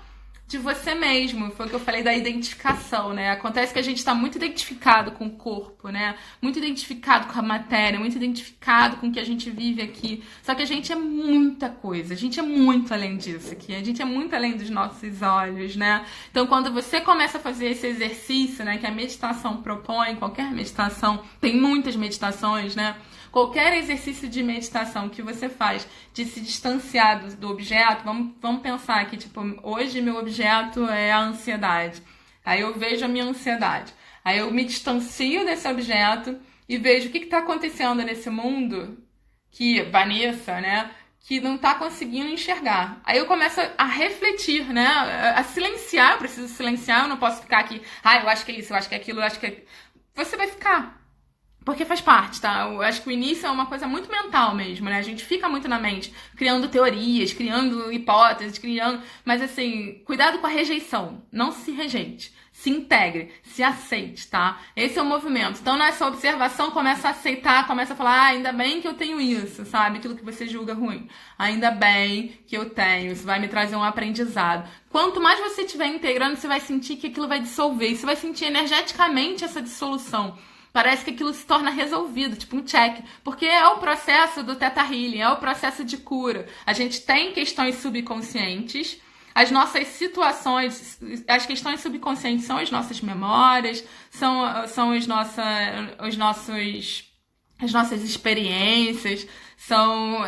de você mesmo. Foi o que eu falei da identificação, né? Acontece que a gente está muito identificado com o corpo, né? Muito identificado com a matéria, muito identificado com o que a gente vive aqui. Só que a gente é muita coisa, a gente é muito além disso aqui, a gente é muito além dos nossos olhos, né? Então, quando você começa a fazer esse exercício, né, que a meditação propõe, qualquer meditação, tem muitas meditações, né? Qualquer exercício de meditação que você faz de se distanciar do objeto, vamos pensar que, tipo, hoje meu objeto é a ansiedade. Aí eu vejo a minha ansiedade. Aí eu me distancio desse objeto e vejo o que está acontecendo nesse mundo que, Vanessa, né, que não está conseguindo enxergar. Aí eu começo a refletir, né, a silenciar, eu preciso silenciar, eu não posso ficar aqui, eu acho que é isso, eu acho que é aquilo, eu acho que é... Você vai ficar. Porque faz parte, tá? Eu acho que o início é uma coisa muito mental mesmo, né? A gente fica muito na mente, criando teorias, criando hipóteses, criando... Mas, assim, cuidado com a rejeição. Não se rejeite. Se integre, se aceite, tá? Esse é o movimento. Então, nessa observação, começa a aceitar, começa a falar, ainda bem que eu tenho isso, sabe? Aquilo que você julga ruim. Ainda bem que eu tenho, isso vai me trazer um aprendizado. Quanto mais você estiver integrando, você vai sentir que aquilo vai dissolver. Você vai sentir energeticamente essa dissolução. Parece que aquilo se torna resolvido, tipo um check. Porque é o processo do Theta Healing, é o processo de cura. A gente tem questões subconscientes, as nossas situações, as questões subconscientes são as nossas memórias, são as nossas experiências, são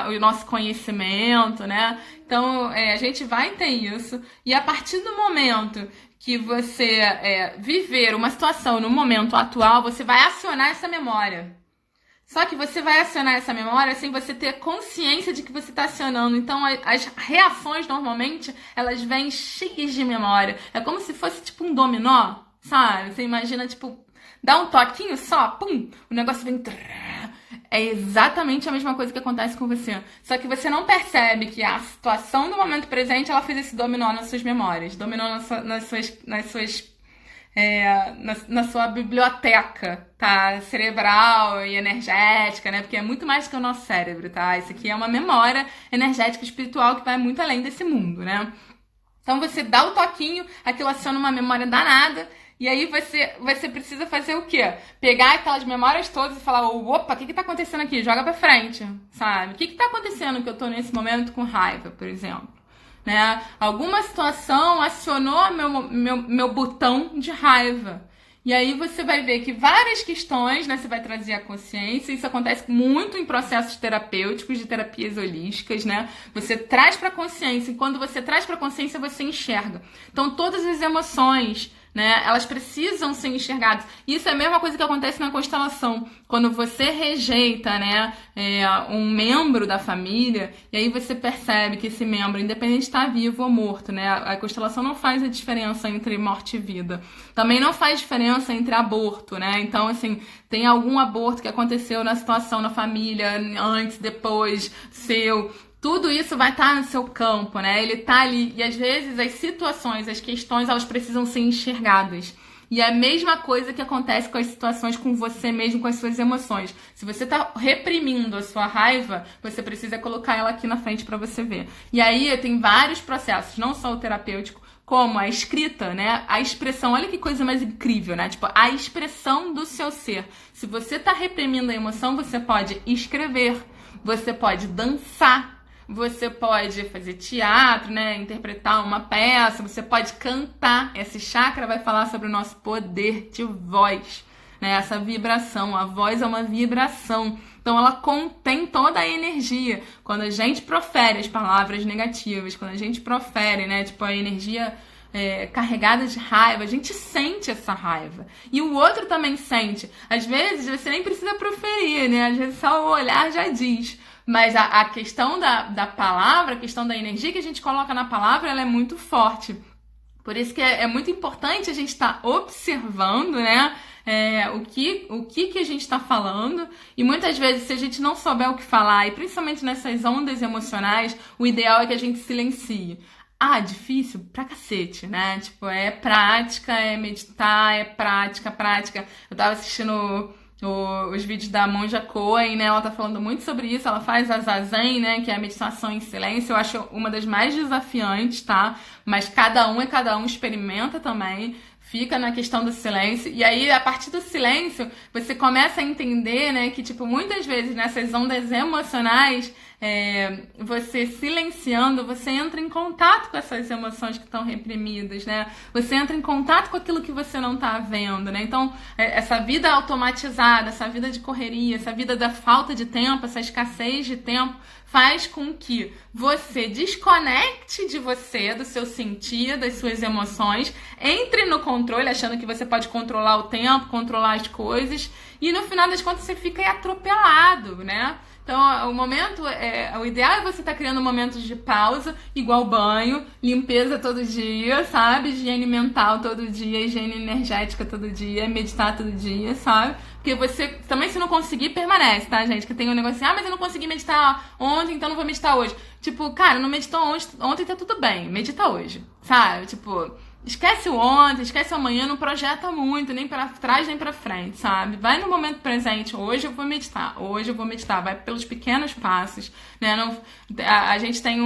o nosso conhecimento, né? Então, a gente vai ter isso. E a partir do momento que você viver uma situação no momento atual, você vai acionar essa memória. Só que você vai acionar essa memória sem você ter consciência de que você está acionando. Então, as reações, normalmente, elas vêm cheias de memória. É como se fosse tipo um dominó, sabe? Você imagina, tipo, dá um toquinho só, pum, o negócio vem... É exatamente a mesma coisa que acontece com você. Só que você não percebe que a situação do momento presente, ela fez esse dominó nas suas memórias. Dominó na sua biblioteca, tá? Cerebral e energética, né? Porque é muito mais que o nosso cérebro, tá? Isso aqui é uma memória energética espiritual que vai muito além desse mundo, né? Então você dá o toquinho, aquilo aciona uma memória danada, e aí você precisa fazer o quê? Pegar aquelas memórias todas e falar, opa, o que tá acontecendo aqui? Joga pra frente, sabe? O que tá acontecendo que eu tô nesse momento com raiva, por exemplo? Né? Alguma situação acionou meu botão de raiva. E aí você vai ver que várias questões, né, você vai trazer a consciência. Isso acontece muito em processos terapêuticos, de terapias holísticas, né? Você traz para a consciência, e quando você traz para a consciência, você enxerga. Então, todas as emoções, né, elas precisam ser enxergadas. Isso é a mesma coisa que acontece na constelação. Quando você rejeita, né, um membro da família, e aí você percebe que esse membro, independente de estar vivo ou morto, né, a constelação não faz a diferença entre morte e vida. Também não faz diferença entre aborto, né? Então, assim, tem algum aborto que aconteceu na situação, na família, antes, depois, seu... Tudo isso vai estar no seu campo, né? Ele tá ali. E às vezes as situações, as questões, elas precisam ser enxergadas. E é a mesma coisa que acontece com as situações com você mesmo, com as suas emoções. Se você tá reprimindo a sua raiva, você precisa colocar ela aqui na frente para você ver. E aí tem vários processos, não só o terapêutico, como a escrita, né? A expressão, olha que coisa mais incrível, né? Tipo, a expressão do seu ser. Se você tá reprimindo a emoção, você pode escrever, você pode dançar, você pode fazer teatro, né? Interpretar uma peça, você pode cantar. Esse chakra vai falar sobre o nosso poder de voz, né? Essa vibração. A voz é uma vibração. Então, ela contém toda a energia. Quando a gente profere as palavras negativas, quando a gente profere, né? Tipo, a energia carregada de raiva, a gente sente essa raiva. E o outro também sente. Às vezes, você nem precisa proferir, né? Às vezes, só o olhar já diz. Mas a questão da palavra, a questão da energia que a gente coloca na palavra, ela é muito forte. Por isso que é muito importante a gente estar observando, né? O que a gente está falando. E muitas vezes, se a gente não souber o que falar, e principalmente nessas ondas emocionais, o ideal é que a gente silencie. Difícil? Pra cacete, né? Tipo, é prática, é meditar, é prática. Eu tava assistindo os vídeos da Monja Coen, né? Ela tá falando muito sobre isso. Ela faz a Zazen, né? Que é a meditação em silêncio. Eu acho uma das mais desafiantes, tá? Mas cada um, experimenta também. Fica na questão do silêncio. E aí, a partir do silêncio, você começa a entender, né? Que, tipo, muitas vezes nessas ondas emocionais, você silenciando, você entra em contato com essas emoções que estão reprimidas, né? Você entra em contato com aquilo que você não tá vendo, né? Então, essa vida automatizada, essa vida de correria, essa vida da falta de tempo, essa escassez de tempo, faz com que você desconecte de você, do seu sentir, das suas emoções, entre no controle, achando que você pode controlar o tempo, controlar as coisas, e no final das contas você fica atropelado, né? Então, o ideal é você estar criando momentos de pausa, igual banho, limpeza todo dia, sabe? Higiene mental todo dia, higiene energética todo dia, meditar todo dia, sabe? Porque você, também se não conseguir, permanece, tá, gente? Que tem um negócio assim, mas eu não consegui meditar ontem, então não vou meditar hoje. Tipo, cara, não meditou ontem tá tudo bem, medita hoje, sabe? Tipo, esquece o ontem, esquece o amanhã, não projeta muito, nem pra trás, nem pra frente, sabe? Vai no momento presente, hoje eu vou meditar, vai pelos pequenos passos, né? A gente tem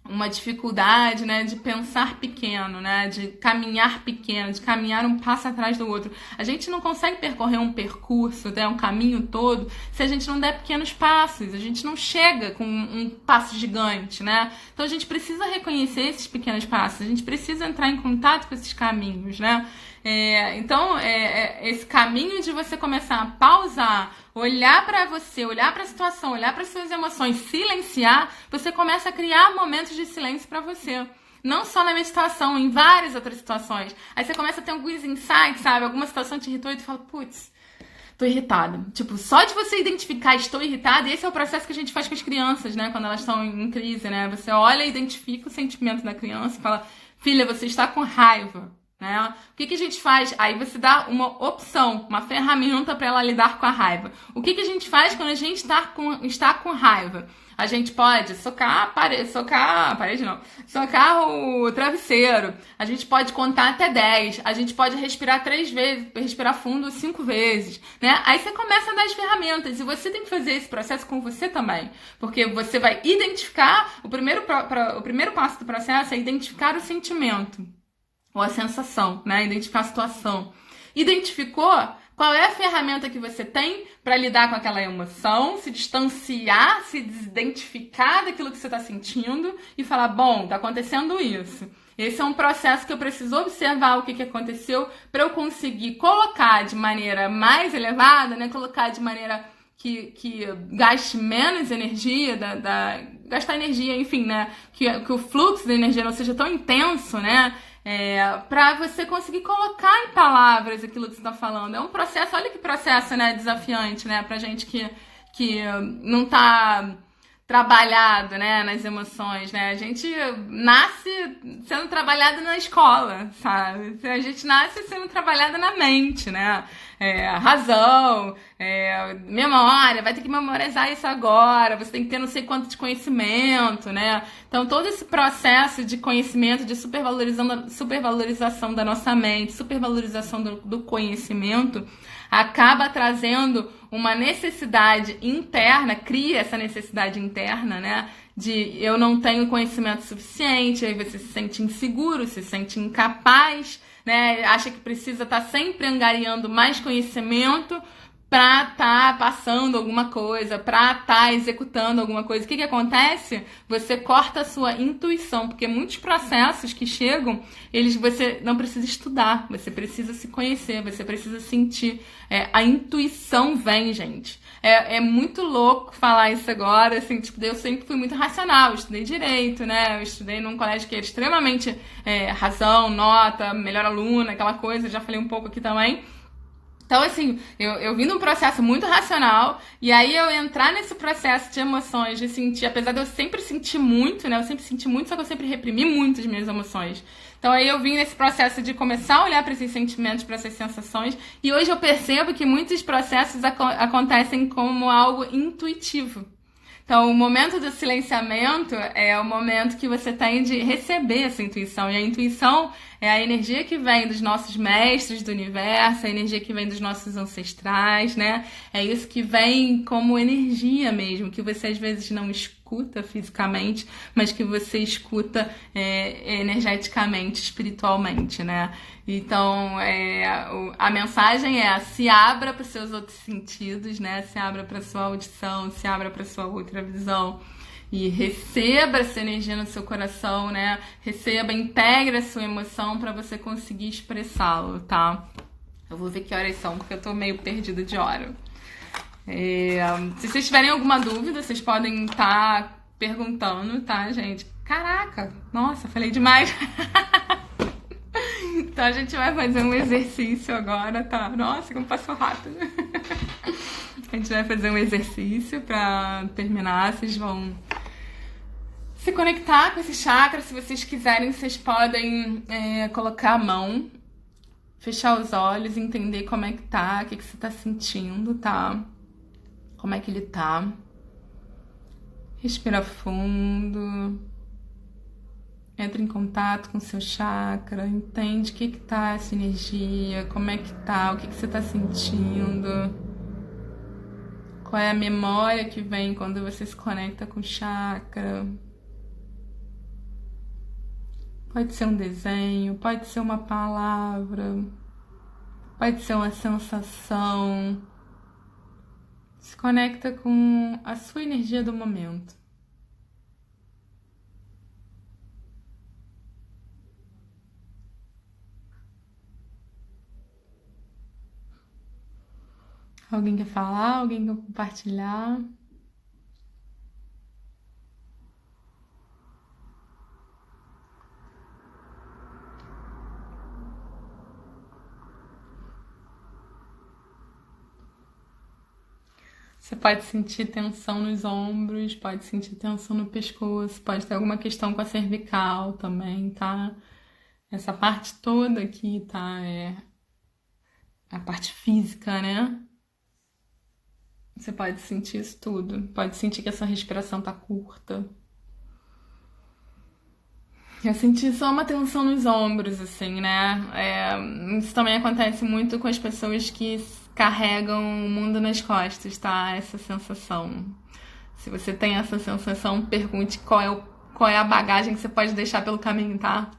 uma dificuldade, né, de pensar pequeno, né, de caminhar pequeno, de caminhar um passo atrás do outro. A gente não consegue percorrer um percurso, né, um caminho todo, se a gente não der pequenos passos. A gente não chega com um passo gigante, né? Então a gente precisa reconhecer esses pequenos passos, a gente precisa entrar em contato com esses caminhos, né? Então, esse caminho de você começar a pausar, olhar pra você, olhar pra situação, olhar para suas emoções, silenciar, você começa a criar momentos de silêncio pra você. Não só na meditação, em várias outras situações. Aí você começa a ter alguns insights, sabe? Alguma situação te irritou e tu fala, putz, tô irritada. Tipo, só de você identificar estou irritada, esse é o processo que a gente faz com as crianças, né? Quando elas estão em crise, né? Você olha e identifica o sentimento da criança e fala, filha, você está com raiva. Né? O que a gente faz? Aí você dá uma opção, uma ferramenta para ela lidar com a raiva. O que a gente faz quando a gente está com raiva? A gente pode socar o travesseiro. A gente pode contar até 10. A gente pode respirar 3 vezes, respirar fundo 5 vezes, né? Aí você começa a dar as ferramentas e você tem que fazer esse processo com você também, porque você vai identificar o primeiro passo do processo é identificar o sentimento. Ou a sensação, né? Identificar a situação. Identificou? Qual é a ferramenta que você tem para lidar com aquela emoção, se distanciar, se desidentificar daquilo que você está sentindo e falar, bom, tá acontecendo isso. Esse é um processo que eu preciso observar o que aconteceu para eu conseguir colocar de maneira mais elevada, né? Colocar de maneira que gaste menos energia, gastar energia, enfim, né? Que o fluxo da energia não seja tão intenso, né? Para você conseguir colocar em palavras aquilo que você está falando. É um processo, olha que processo, né, desafiante, né, pra gente que não tá trabalhado, né, nas emoções, né? A gente nasce sendo trabalhado na escola, sabe? A gente nasce sendo trabalhado na mente, né? Razão, memória, vai ter que memorizar isso agora, você tem que ter não sei quanto de conhecimento, né? Então, todo esse processo de conhecimento, de supervalorização da nossa mente, supervalorização do conhecimento, acaba trazendo uma necessidade interna, cria essa necessidade interna, né? De eu não tenho conhecimento suficiente, aí você se sente inseguro, se sente incapaz, né? Acha que precisa estar sempre angariando mais conhecimento pra estar passando alguma coisa, pra estar executando alguma coisa. O que acontece? Você corta a sua intuição, porque muitos processos que chegam, você não precisa estudar, você precisa se conhecer, você precisa sentir. A intuição vem, gente. É muito louco falar isso agora, assim, tipo, eu sempre fui muito racional, eu estudei direito, né? Eu estudei num colégio que era extremamente razão, nota, melhor aluna, aquela coisa, já falei um pouco aqui também. Então, assim, eu vim num processo muito racional, e aí eu entrar nesse processo de emoções, de sentir, apesar de eu sempre sentir muito, né? Eu sempre senti muito, só que eu sempre reprimi muito as minhas emoções. Então, aí eu vim nesse processo de começar a olhar para esses sentimentos, para essas sensações, e hoje eu percebo que muitos processos acontecem como algo intuitivo. Então, o momento do silenciamento é o momento que você tem de receber essa intuição. E a intuição é a energia que vem dos nossos mestres do universo, a energia que vem dos nossos ancestrais, né? É isso que vem como energia mesmo, que você às vezes não escuta fisicamente, mas que você escuta energeticamente, espiritualmente, né? Então, a mensagem é: se abra para os seus outros sentidos, né? Se abra para a sua audição, se abra para a sua outra visão. E receba essa energia no seu coração, né? Receba, integre a sua emoção para você conseguir expressá-lo, tá? Eu vou ver que horas são, porque eu tô meio perdida de hora. Se vocês tiverem alguma dúvida, vocês podem estar perguntando, tá, gente? Caraca! Nossa, falei demais! Então a gente vai fazer um exercício agora, tá? Nossa, como passou rápido! A gente vai fazer um exercício pra terminar. Vocês vão se conectar com esse chakra. Se vocês quiserem, vocês podem colocar a mão, fechar os olhos, entender como é que tá, o que você tá sentindo, tá? Como é que ele tá. Respira fundo. Entra em contato com o seu chakra. Entende o que tá essa energia, como é que tá, o que você tá sentindo. Qual é a memória que vem quando você se conecta com o chakra. Pode ser um desenho, pode ser uma palavra, pode ser uma sensação. Se conecta com a sua energia do momento. Alguém quer falar? Alguém quer compartilhar? Você pode sentir tensão nos ombros, pode sentir tensão no pescoço, pode ter alguma questão com a cervical também, tá? Essa parte toda aqui, tá? É a parte física, né? Você pode sentir isso tudo. Pode sentir que essa respiração tá curta. Eu senti só uma tensão nos ombros, assim, né? Isso também acontece muito com as pessoas que carregam o mundo nas costas, tá? Essa sensação. Se você tem essa sensação, pergunte qual é a bagagem que você pode deixar pelo caminho, tá?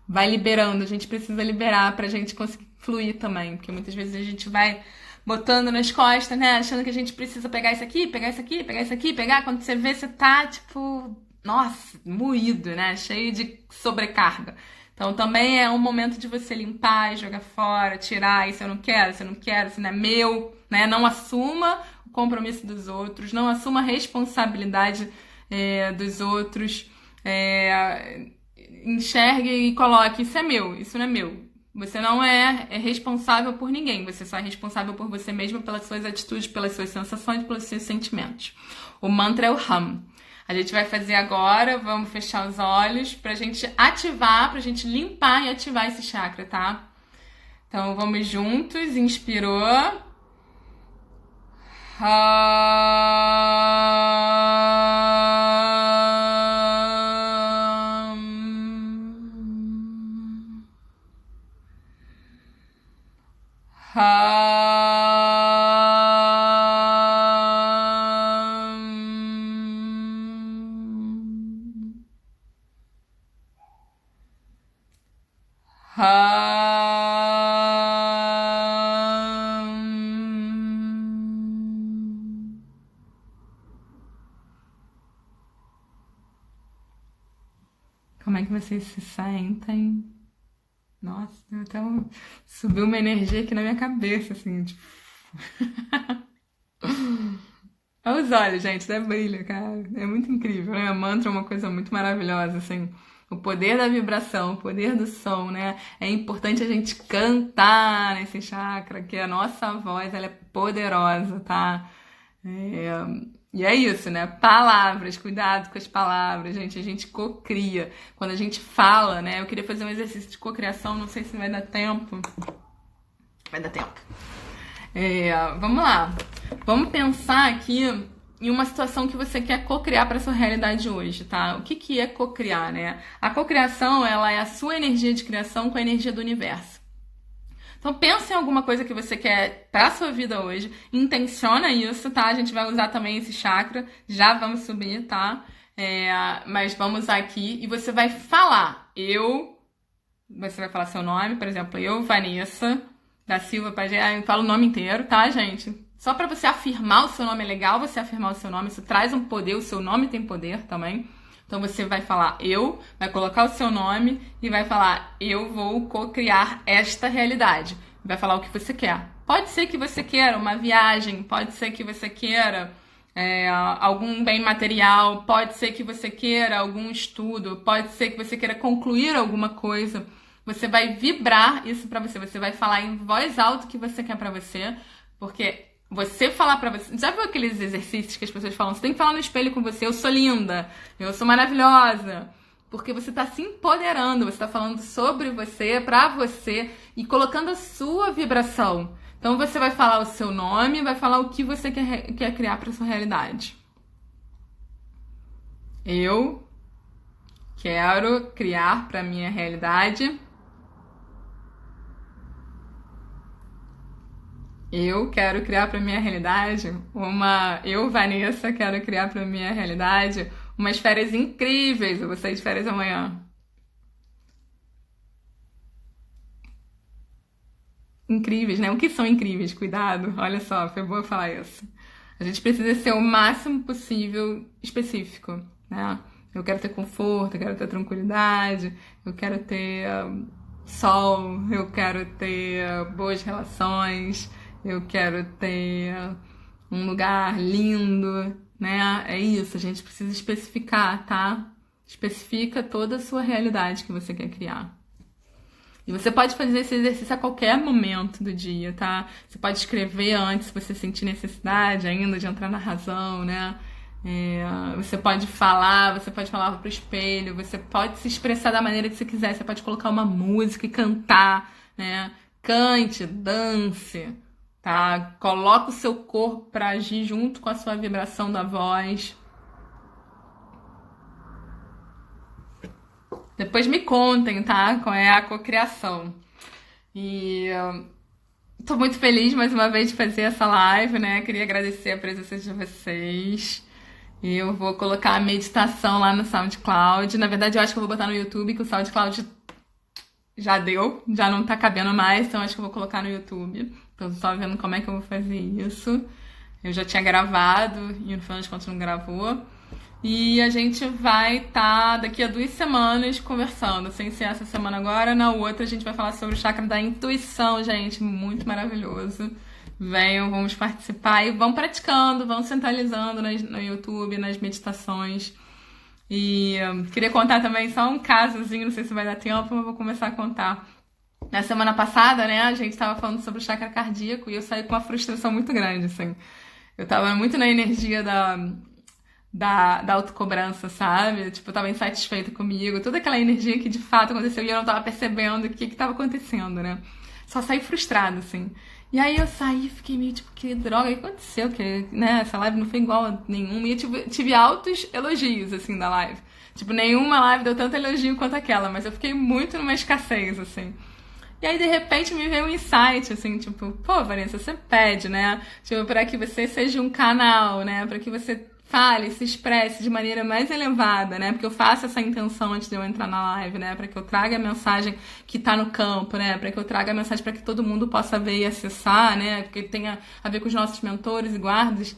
Vai liberando. A gente precisa liberar pra gente conseguir fluir também. Porque muitas vezes a gente vai botando nas costas, né? Achando que a gente precisa pegar isso aqui, pegar isso aqui, pegar isso aqui, pegar. Quando você vê, você tá, tipo... Nossa, moído, né? Cheio de sobrecarga. Então também é um momento de você limpar e jogar fora, tirar, isso eu não quero, isso eu não quero, isso não é meu, né? Não assuma o compromisso dos outros, não assuma a responsabilidade dos outros. Enxergue e coloque, isso é meu, isso não é meu. Você não é responsável por ninguém, você só é responsável por você mesmo, pelas suas atitudes, pelas suas sensações, pelos seus sentimentos. O mantra é o Hum. A gente vai fazer agora, vamos fechar os olhos pra gente ativar, pra gente limpar e ativar esse chakra, tá? Então vamos juntos, inspirou. Como é que vocês se sentem? Nossa, até subiu uma energia aqui na minha cabeça, assim, tipo... Olha os olhos, gente, dá brilho, cara. É muito incrível, né? Mantra é uma coisa muito maravilhosa, assim. O poder da vibração, o poder do som, né? É importante a gente cantar nesse chakra, que a nossa voz, ela é poderosa, tá? E é isso, né? Palavras, cuidado com as palavras, gente. A gente cocria. Quando a gente fala, né? Eu queria fazer um exercício de cocriação, não sei se vai dar tempo. Vai dar tempo. Vamos lá. Vamos pensar aqui em uma situação que você quer cocriar para sua realidade hoje, tá? O que que é cocriar, né? A cocriação, ela é a sua energia de criação com a energia do universo. Então pensa em alguma coisa que você quer para sua vida hoje, intenciona isso, tá? A gente vai usar também esse chakra, já vamos subir, tá? Mas vamos usar aqui e você vai falar, você vai falar seu nome, por exemplo, eu, Vanessa da Silva Pajé, eu falo o nome inteiro, tá, gente? Só para você afirmar o seu nome, é legal você afirmar o seu nome, isso traz um poder, o seu nome tem poder também. Então você vai falar vai colocar o seu nome e vai falar eu vou co-criar esta realidade. Vai falar o que você quer. Pode ser que você queira uma viagem, pode ser que você queira algum bem material, pode ser que você queira algum estudo, pode ser que você queira concluir alguma coisa. Você vai vibrar isso pra você, você vai falar em voz alta o que você quer pra você, porque você falar pra você... Já viu aqueles exercícios que as pessoas falam? Você tem que falar no espelho com você, eu sou linda, eu sou maravilhosa. Porque você tá se empoderando, você tá falando sobre você, pra você, e colocando a sua vibração. Então você vai falar o seu nome, vai falar o que você quer criar pra sua realidade. Eu quero criar pra minha realidade. Eu quero criar pra minha realidade eu, Vanessa, quero criar pra minha realidade umas férias incríveis. Eu vou sair de férias amanhã. Incríveis, né? O que são incríveis? Cuidado, olha só, foi bom falar isso. A gente precisa ser o máximo possível específico, né? Eu quero ter conforto, eu quero ter tranquilidade, eu quero ter sol, eu quero ter boas relações, eu quero ter um lugar lindo, né? É isso, a gente precisa especificar, tá? Especifica toda a sua realidade que você quer criar. E você pode fazer esse exercício a qualquer momento do dia, tá? Você pode escrever antes se você sentir necessidade ainda de entrar na razão, né? Você pode falar pro espelho, você pode se expressar da maneira que você quiser, você pode colocar uma música e cantar, né? Cante, dance, tá? Coloca o seu corpo para agir junto com a sua vibração da voz. Depois me contem, tá? Qual é a cocriação. E tô muito feliz mais uma vez de fazer essa live, né? Queria agradecer a presença de vocês. E eu vou colocar a meditação lá no SoundCloud. Na verdade, eu acho que eu vou botar no YouTube, que o SoundCloud já deu, já não tá cabendo mais, então acho que eu vou colocar no YouTube. Tô só vendo como é que eu vou fazer isso. Eu já tinha gravado e no final de contas não gravou. E a gente vai estar daqui a 2 semanas conversando, sem ser essa semana agora. Na outra a gente vai falar sobre o chakra da intuição, gente, muito maravilhoso. Venham, vamos participar e vão praticando, vão centralizando no YouTube, nas meditações. E queria contar também só um casozinho, não sei se vai dar tempo, mas vou começar a contar. Na semana passada, né, a gente tava falando sobre o chakra cardíaco e eu saí com uma frustração muito grande, assim. Eu tava muito na energia da autocobrança, sabe? Tipo, eu tava insatisfeita comigo, toda aquela energia que de fato aconteceu e eu não tava percebendo o que tava acontecendo, né? Só saí frustrada, assim. E aí eu saí e fiquei meio tipo, que droga, o que aconteceu? Que, né, essa live não foi igual a nenhuma. E eu tive altos elogios, assim, da live. Tipo, nenhuma live deu tanto elogio quanto aquela, mas eu fiquei muito numa escassez, assim. E aí, de repente, me veio um insight, assim, tipo, pô, Vanessa, você pede, né? Tipo, pra que você seja um canal, né? Pra que você fale, se expresse de maneira mais elevada, né? Porque eu faço essa intenção antes de eu entrar na live, né? Para que eu traga a mensagem que tá no campo, né? Para que eu traga a mensagem para que todo mundo possa ver e acessar, né? Porque tenha a ver com os nossos mentores e guardas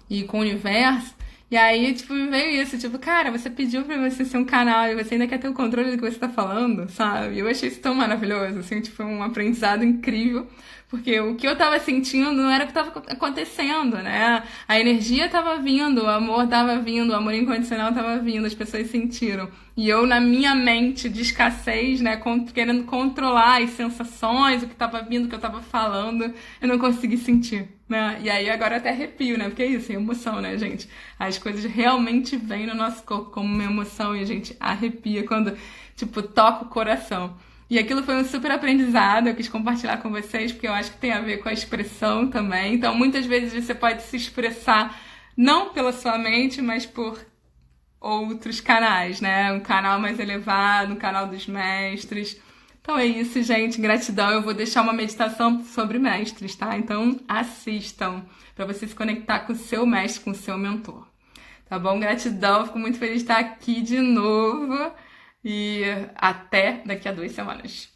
e com o universo. E aí, tipo, me veio isso, tipo, cara, você pediu pra você ser um canal e você ainda quer ter o controle do que você tá falando, sabe? Eu achei isso tão maravilhoso, assim, tipo, um aprendizado incrível, porque o que eu tava sentindo não era o que tava acontecendo, né? A energia tava vindo, o amor tava vindo, o amor incondicional tava vindo, as pessoas sentiram. E eu, na minha mente de escassez, né, querendo controlar as sensações, o que tava vindo, o que eu tava falando, eu não consegui sentir, né? E aí agora eu até arrepio, né? Porque é isso, é emoção, né, gente? As coisas realmente vêm no nosso corpo como uma emoção e a gente arrepia quando, tipo, toca o coração. E aquilo foi um super aprendizado, eu quis compartilhar com vocês, porque eu acho que tem a ver com a expressão também. Então, muitas vezes você pode se expressar não pela sua mente, mas por outros canais, né? Um canal mais elevado, um canal dos mestres. Então é isso, gente. Gratidão. Eu vou deixar uma meditação sobre mestres, tá? Então assistam para você se conectar com o seu mestre, com o seu mentor. Tá bom? Gratidão. Fico muito feliz de estar aqui de novo. E até daqui a 2 semanas.